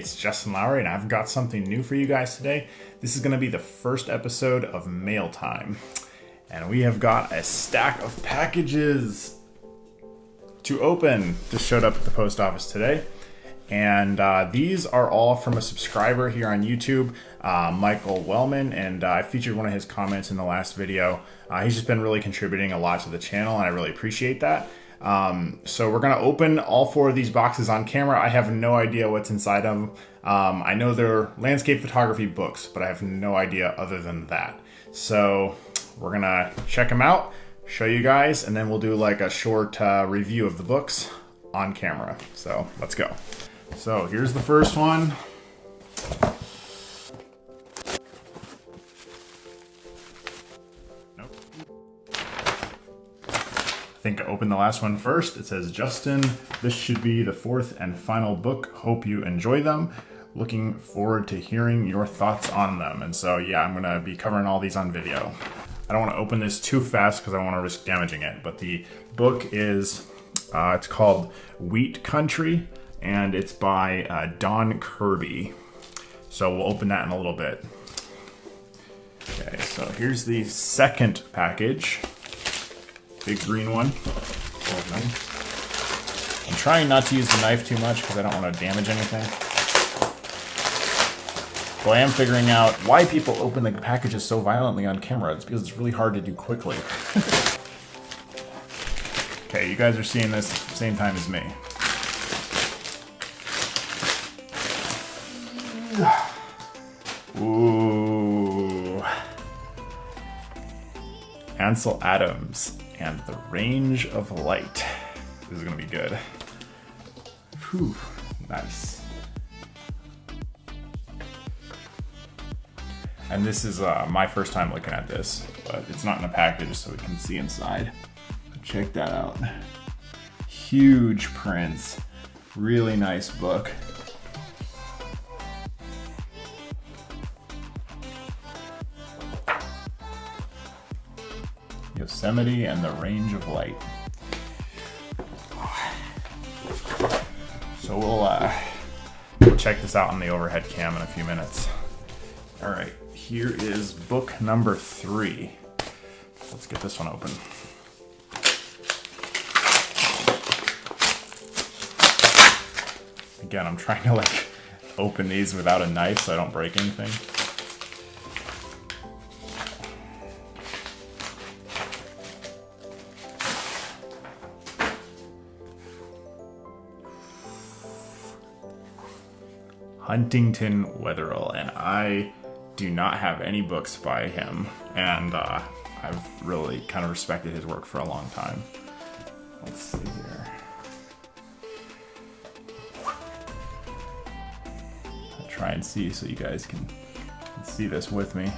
it's Justin Lowery, and I've got something new for you guys today. This is going to be the first episode of Mail Time, and we have got a stack of packages to open. Just showed up at the post office today, and these are all from a subscriber here on YouTube, Michael Wellman, and I featured one of his comments in the last video. He's just been really contributing a lot to the channel, and I really appreciate that. So we're going to open all 4 of these boxes on camera. I have no idea what's inside them. I know they're landscape photography books, but I have no idea other than that. So we're going to check them out, show you guys, and then we'll do like a short review of the books on camera. So let's go. So here's the first one. I think I opened the last one first. It says, Justin, this should be the 4th and final book. Hope you enjoy them. Looking forward to hearing your thoughts on them. And so, yeah, I'm gonna be covering all these on video. I don't wanna open this too fast because I don't wanna risk damaging it, but the book is, it's called Wheat Country, and it's by Don Kirby. So we'll open that in a little bit. Okay, so here's the second package. Big green one. I'm trying not to use the knife too much because I don't want to damage anything. Well, I am figuring out why people open the packages so violently on camera. It's because it's really hard to do quickly. Okay, you guys are seeing this at the same time as me. Ooh. Ansel Adams and the Range of Light. This is gonna be good. Whew, nice. And this is my first time looking at this, but it's not in a package, so we can see inside. Check that out. Huge prints. Really nice book. Yosemite and the Range of Light. So we'll check this out on the overhead cam in a few minutes. All right, here is book number 3. Let's get this one open. Again, I'm trying to like open these without a knife so I don't break anything. Huntington Witherill, and I do not have any books by him, and I've really kind of respected his work for a long time. Let's see here. I'll try and see so you guys can see this with me.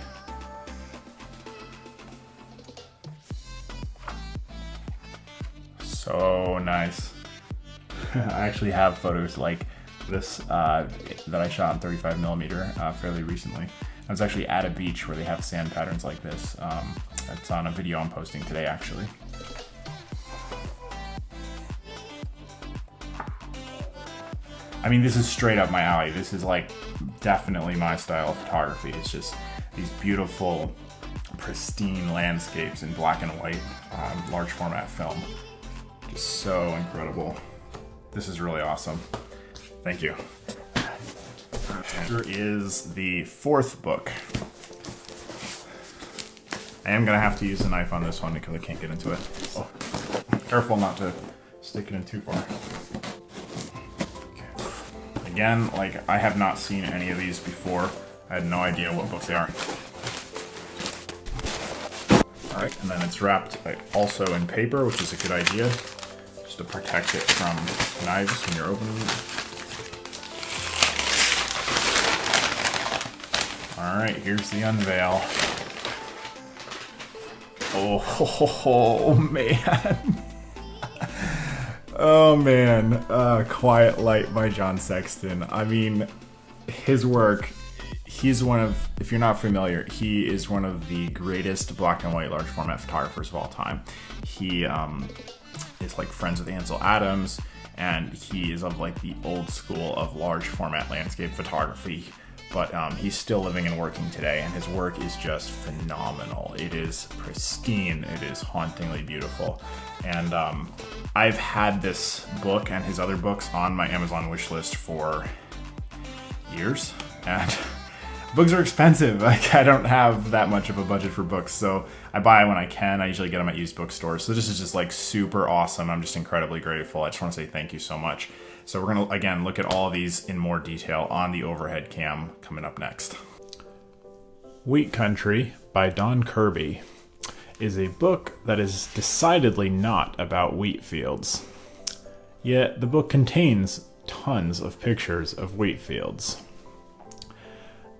So nice. I actually have photos like this that I shot in 35mm fairly recently. I was actually at a beach where they have sand patterns like this. It's on a video I'm posting today, actually. I mean, this is straight up my alley. This is like definitely my style of photography. It's just these beautiful, pristine landscapes in black and white, large format film. Just so incredible. This is really awesome. Thank you. Here is the 4th book. I am gonna have to use a knife on this one because I can't get into it. Oh, careful not to stick it in too far. Okay. Again, like I have not seen any of these before. I had no idea what books they are. All right, and then it's wrapped also in paper, which is a good idea, just to protect it from knives when you're opening it. All right, here's the unveil. Oh man. Oh man. Quiet Light by John Sexton. I mean, his work, he's one of, if you're not familiar, he is one of the greatest black and white large format photographers of all time. He is like friends with Ansel Adams, and he is of like the old school of large format landscape photography, but he's still living and working today, and his work is just phenomenal. It is pristine, it is hauntingly beautiful, and I've had this book and his other books on my Amazon wish list for years, and books are expensive. Like, I don't have that much of a budget for books, so I buy when I can. I usually get them at used bookstores. So this is just like super awesome. I'm just incredibly grateful. I just want to say thank you so much. So we're going to, again, look at all of these in more detail on the overhead cam coming up next. Wheat Country by Don Kirby is a book that is decidedly not about wheat fields. Yet the book contains tons of pictures of wheat fields.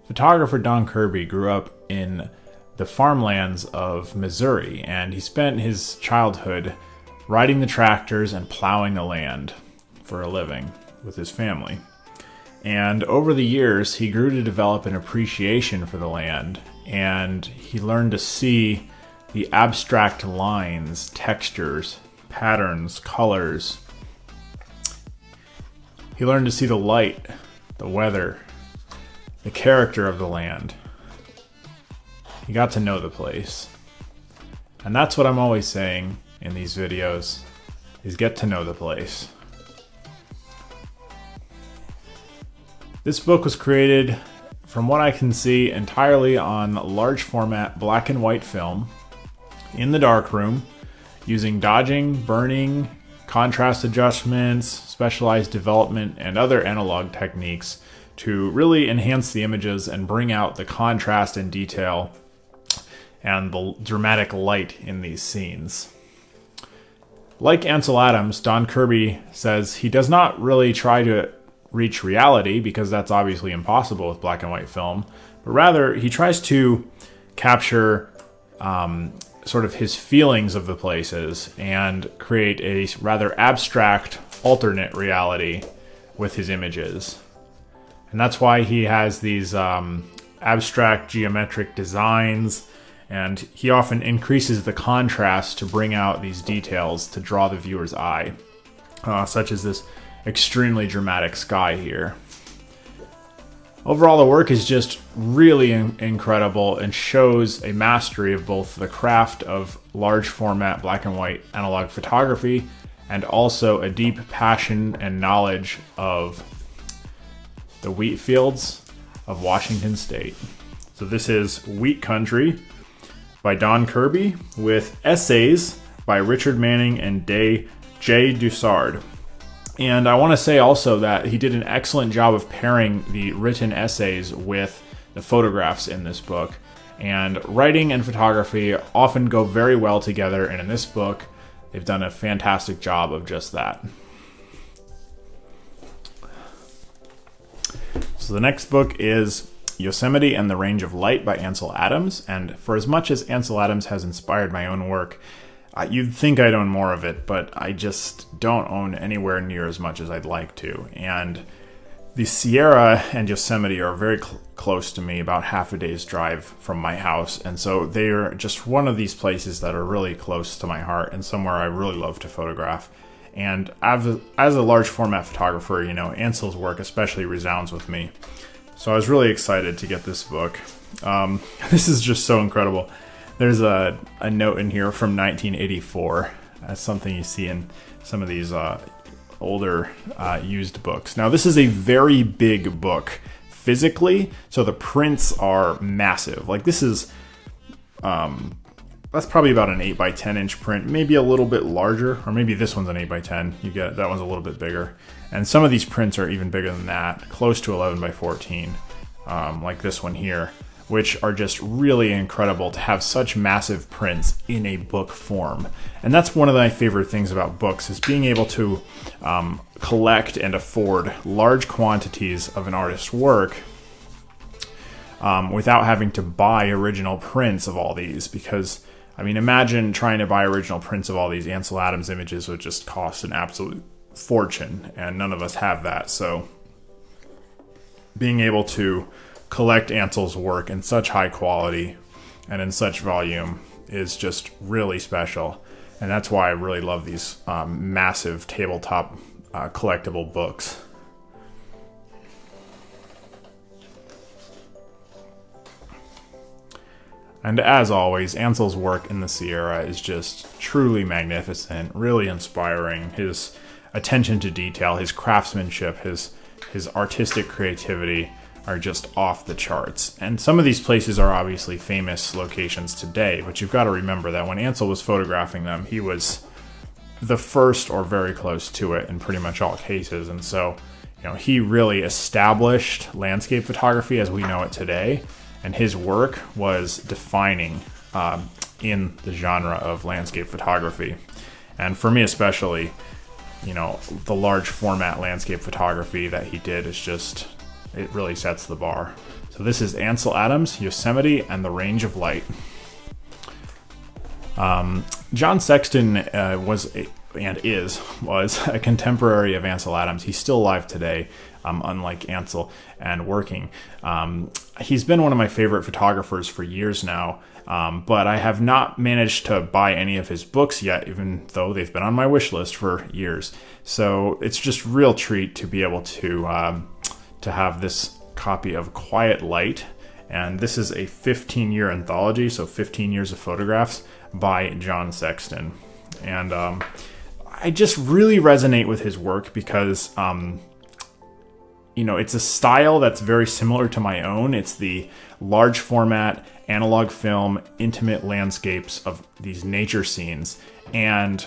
Photographer Don Kirby grew up in the farmlands of Missouri, and he spent his childhood riding the tractors and plowing the land for a living with his family. And over the years, he grew to develop an appreciation for the land, and he learned to see the abstract lines, textures, patterns, colors. He learned to see the light, the weather, the character of the land. He got to know the place. And that's what I'm always saying in these videos, is get to know the place. This book was created, from what I can see, entirely on large format black and white film in the darkroom, using dodging, burning, contrast adjustments, specialized development, and other analog techniques to really enhance the images and bring out the contrast and detail and the dramatic light in these scenes. Like Ansel Adams, Don Kirby says he does not really try to reach reality, because that's obviously impossible with black and white film, but rather he tries to capture sort of his feelings of the places and create a rather abstract alternate reality with his images. And that's why he has these abstract geometric designs, and he often increases the contrast to bring out these details to draw the viewer's eye, such as this extremely dramatic sky here. Overall, the work is just really incredible and shows a mastery of both the craft of large format black and white analog photography and also a deep passion and knowledge of the wheat fields of Washington State. So this is Wheat Country by Don Kirby with essays by Richard Manning and Jay Dussard. And I want to say also that he did an excellent job of pairing the written essays with the photographs in this book. And writing and photography often go very well together, and in this book, they've done a fantastic job of just that. So the next book is Yosemite and the Range of Light by Ansel Adams. And for as much as Ansel Adams has inspired my own work, you'd think I'd own more of it, but I just don't own anywhere near as much as I'd like to. And the Sierra and Yosemite are very close to me, about half a day's drive from my house. And so they are just one of these places that are really close to my heart and somewhere I really love to photograph. And as a large format photographer, you know, Ansel's work especially resounds with me. So I was really excited to get this book. This is just so incredible. There's a note in here from 1984. That's something you see in some of these older used books. Now, this is a very big book physically, so the prints are massive. Like, this is, that's probably about an 8 by 10 inch print, maybe a little bit larger, or maybe this one's an 8 by 10. You get that one's a little bit bigger. And some of these prints are even bigger than that, close to 11 by 14, like this one here, which are just really incredible to have such massive prints in a book form. And that's one of my favorite things about books, is being able to collect and afford large quantities of an artist's work without having to buy original prints of all these. Because, I mean, imagine trying to buy original prints of all these Ansel Adams images would just cost an absolute fortune, and none of us have that. So being able to collect Ansel's work in such high quality and in such volume is just really special. And that's why I really love these massive tabletop collectible books. And as always, Ansel's work in the Sierra is just truly magnificent, really inspiring. His attention to detail, his craftsmanship, his artistic creativity are just off the charts. And some of these places are obviously famous locations today, but you've got to remember that when Ansel was photographing them, he was the first or very close to it in pretty much all cases. And so, he really established landscape photography as we know it today. And his work was defining in the genre of landscape photography. And for me especially, the large format landscape photography that he did is just, it really sets the bar. So this is Ansel Adams, Yosemite and the Range of Light. John Sexton was a contemporary of Ansel Adams. He's still alive today, unlike Ansel, and working. He's been one of my favorite photographers for years now, but I have not managed to buy any of his books yet, even though they've been on my wish list for years. So it's just a real treat to be able to have this copy of Quiet Light. And this is a 15-year anthology, so 15 years of photographs by John Sexton. And I just really resonate with his work because it's a style that's very similar to my own. It's the large format, analog film, intimate landscapes of these nature scenes. And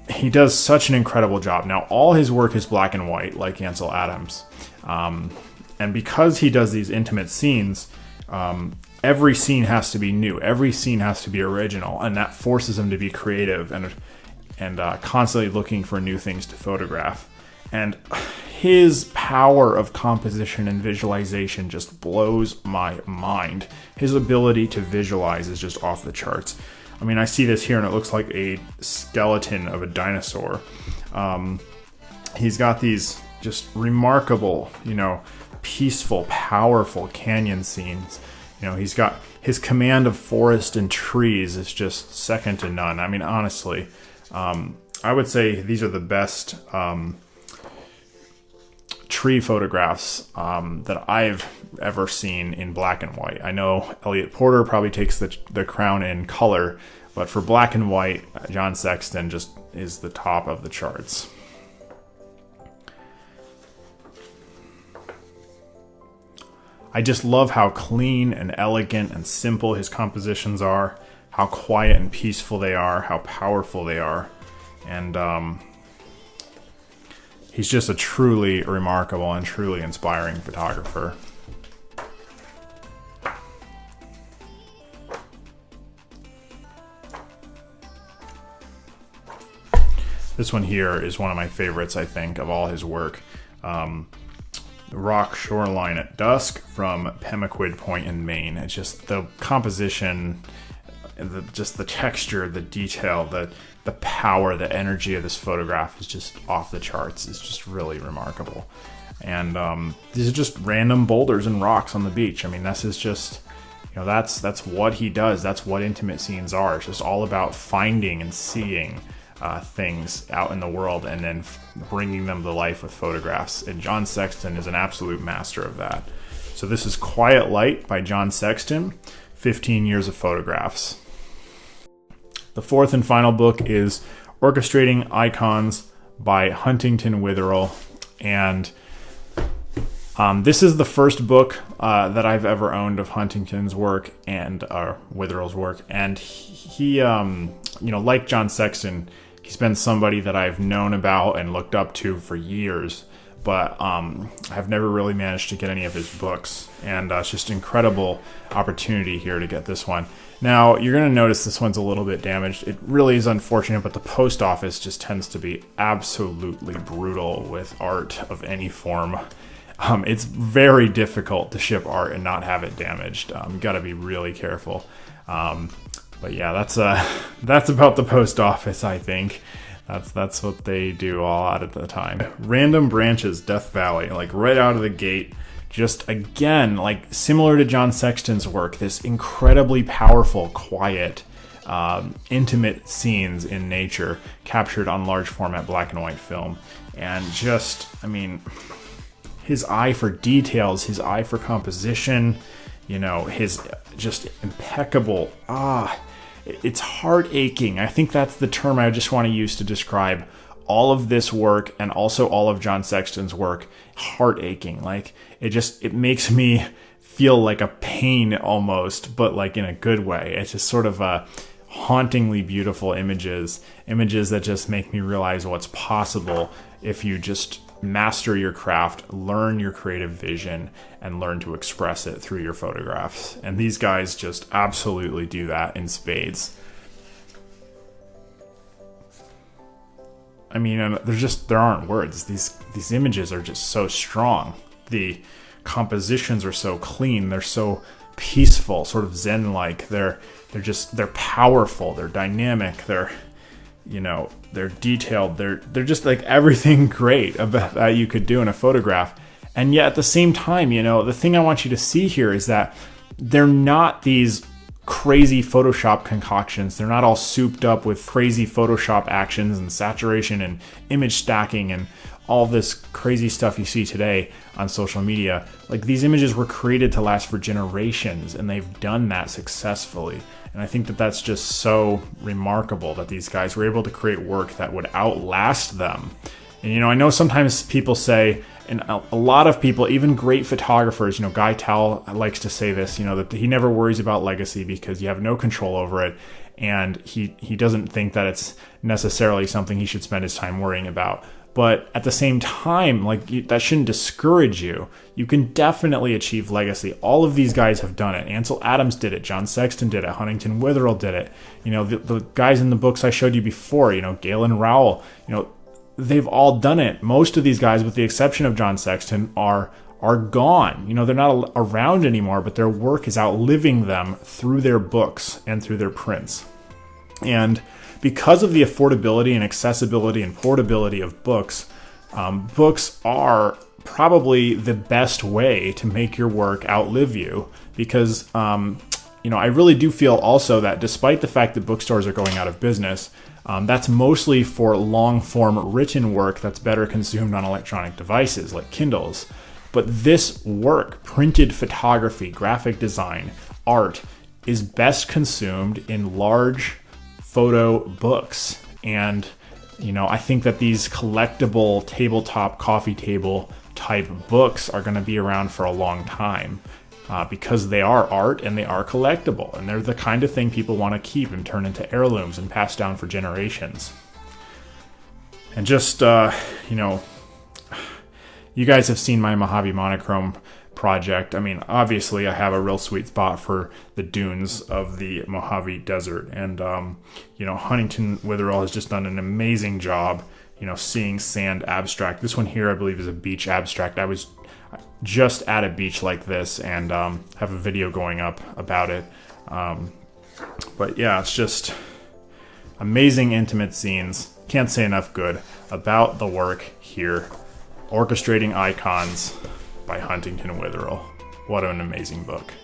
he does such an incredible job. Now, all his work is black and white, like Ansel Adams. And because he does these intimate scenes, every scene has to be new. Every scene has to be original. And that forces him to be creative and constantly looking for new things to photograph. And his power of composition and visualization just blows my mind. His ability to visualize is just off the charts. I mean, I see this here and it looks like a skeleton of a dinosaur. He's got these just remarkable, peaceful, powerful canyon scenes. He's got his command of forest and trees is just second to none. I mean, honestly, I would say these are the best tree photographs that I've ever seen in black and white. I know Elliot Porter probably takes the crown in color, but for black and white, John Sexton just is the top of the charts. I just love how clean and elegant and simple his compositions are, how quiet and peaceful they are, how powerful they are. And he's just a truly remarkable and truly inspiring photographer. This one here is one of my favorites, I think, of all his work. Rock Shoreline at Dusk from Pemaquid Point in Maine. It's just the composition, just the texture, the detail, the power, the energy of this photograph is just off the charts. It's just really remarkable. And these are just random boulders and rocks on the beach. I mean, this is just, that's what he does. That's what intimate scenes are. It's just all about finding and seeing things out in the world and then bringing them to life with photographs. And John Sexton is an absolute master of that. So this is Quiet Light by John Sexton, 15 years of photographs. The fourth and final book is Orchestrating Icons by Huntington Witherill. And this is the first book that I've ever owned of Huntington's work and Witherill's work. And he like John Sexton, he's been somebody that I've known about and looked up to for years, but I've never really managed to get any of his books. And it's just an incredible opportunity here to get this one. Now, you're going to notice this one's a little bit damaged. It really is unfortunate, but the post office just tends to be absolutely brutal with art of any form. It's very difficult to ship art and not have it damaged. You got to be really careful. But yeah, that's about the post office, I think. That's what they do all out at the time. Random Branches, Death Valley, like right out of the gate. Just again, like similar to John Sexton's work, this incredibly powerful, quiet, intimate scenes in nature captured on large format black and white film. And just, I mean, his eye for details, his eye for composition, you know, his just impeccable, it's heart aching. I think that's the term I just want to use to describe all of this work, and also all of John Sexton's work. Heart aching. Like, it makes me feel like a pain almost, but like in a good way. It's just sort of hauntingly beautiful images that just make me realize what's possible if you just master your craft, learn your creative vision, and learn to express it through your photographs. And these guys just absolutely do that in spades. I mean, there aren't words. These images are just so strong. The compositions are so clean. They're so peaceful, sort of Zen-like. They're powerful. They're dynamic. They're detailed. They're just like everything great about that you could do in a photograph. And yet at the same time, the thing I want you to see here is that they're not these crazy Photoshop concoctions. They're not all souped up with crazy Photoshop actions and saturation and image stacking and all this crazy stuff you see today on social media. Like, these images were created to last for generations, and they've done that successfully. And I think that that's just so remarkable that these guys were able to create work that would outlast them. And, I know sometimes people say, and a lot of people, even great photographers, Guy Tal likes to say this, that he never worries about legacy because you have no control over it. And he doesn't think that it's necessarily something he should spend his time worrying about. But at the same time, that shouldn't discourage you. You can definitely achieve legacy. All of these guys have done it. Ansel Adams did it. John Sexton did it. Huntington Witherill did it. The guys in the books I showed you before, Galen Rowell, they've all done it. Most of these guys, with the exception of John Sexton, are gone. They're not around anymore, but their work is outliving them through their books and through their prints. And because of the affordability and accessibility and portability of books, books are probably the best way to make your work outlive you. Because, I really do feel also that despite the fact that bookstores are going out of business, that's mostly for long-form written work that's better consumed on electronic devices like Kindles. But this work, printed photography, graphic design, art, is best consumed in large photo books. And, I think that these collectible tabletop coffee table type books are going to be around for a long time. Because they are art and they are collectible, and they're the kind of thing people want to keep and turn into heirlooms and pass down for generations. And just, you guys have seen my Mojave Monochrome project. I mean, obviously I have a real sweet spot for the dunes of the Mojave Desert, and, Huntington Witherill has just done an amazing job, seeing sand abstract. This one here, I believe, is a beach abstract. I was just at a beach like this and have a video going up about it. But yeah, it's just amazing intimate scenes. Can't say enough good about the work here. Orchestrating Icons by Huntington Witherill. What an amazing book.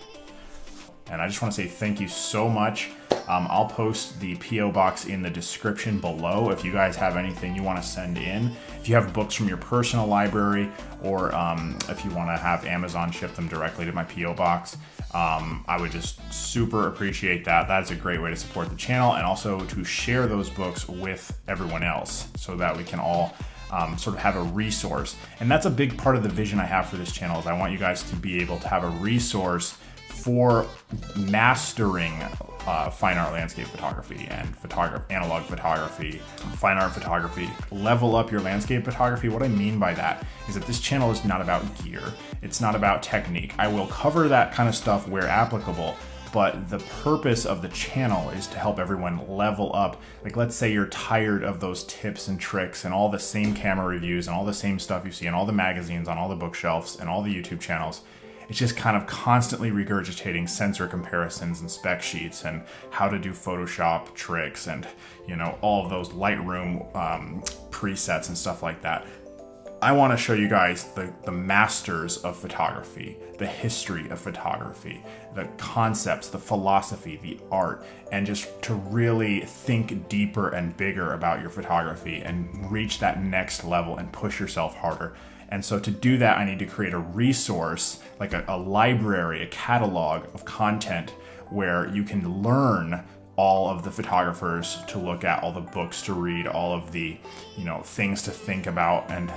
And I just want to say thank you so much. I'll post the P.O. box in the description below if you guys have anything you want to send in. If you have books from your personal library, or if you want to have Amazon ship them directly to my P.O. box, I would just super appreciate that. That's a great way to support the channel, and also to share those books with everyone else so that we can all sort of have a resource. And that's a big part of the vision I have for this channel, is I want you guys to be able to have a resource for mastering fine art landscape photography and analog photography, fine art photography. Level up your landscape photography. What I mean by that is that this channel is not about gear. It's not about technique. I will cover that kind of stuff where applicable, but the purpose of the channel is to help everyone level up. Like, let's say you're tired of those tips and tricks and all the same camera reviews and all the same stuff you see in all the magazines, on all the bookshelves and all the YouTube channels. It's just kind of constantly regurgitating sensor comparisons and spec sheets and how to do Photoshop tricks and, all of those Lightroom presets and stuff like that. I want to show you guys the masters of photography, the history of photography, the concepts, the philosophy, the art, and just to really think deeper and bigger about your photography and reach that next level and push yourself harder. And so to do that, I need to create a resource, like a library, a catalog of content where you can learn all of the photographers to look at, all the books to read, all of the, things to think about, and,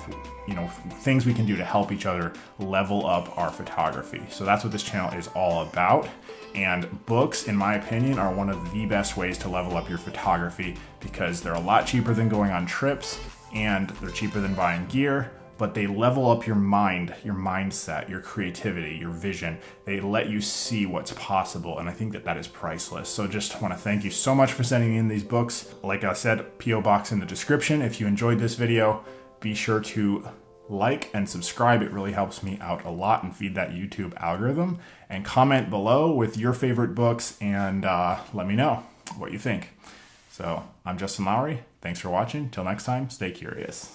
things we can do to help each other level up our photography. So that's what this channel is all about. And books, in my opinion, are one of the best ways to level up your photography because they're a lot cheaper than going on trips and they're cheaper than buying gear. But they level up your mind, your mindset, your creativity, your vision. They let you see what's possible, and I think that is priceless. So just want to thank you so much for sending in these books. Like I said, P.O. Box in the description. If you enjoyed this video, be sure to like and subscribe. It really helps me out a lot and feed that YouTube algorithm. And comment below with your favorite books and let me know what you think. So I'm Justin Lowery. Thanks for watching. Till next time, stay curious.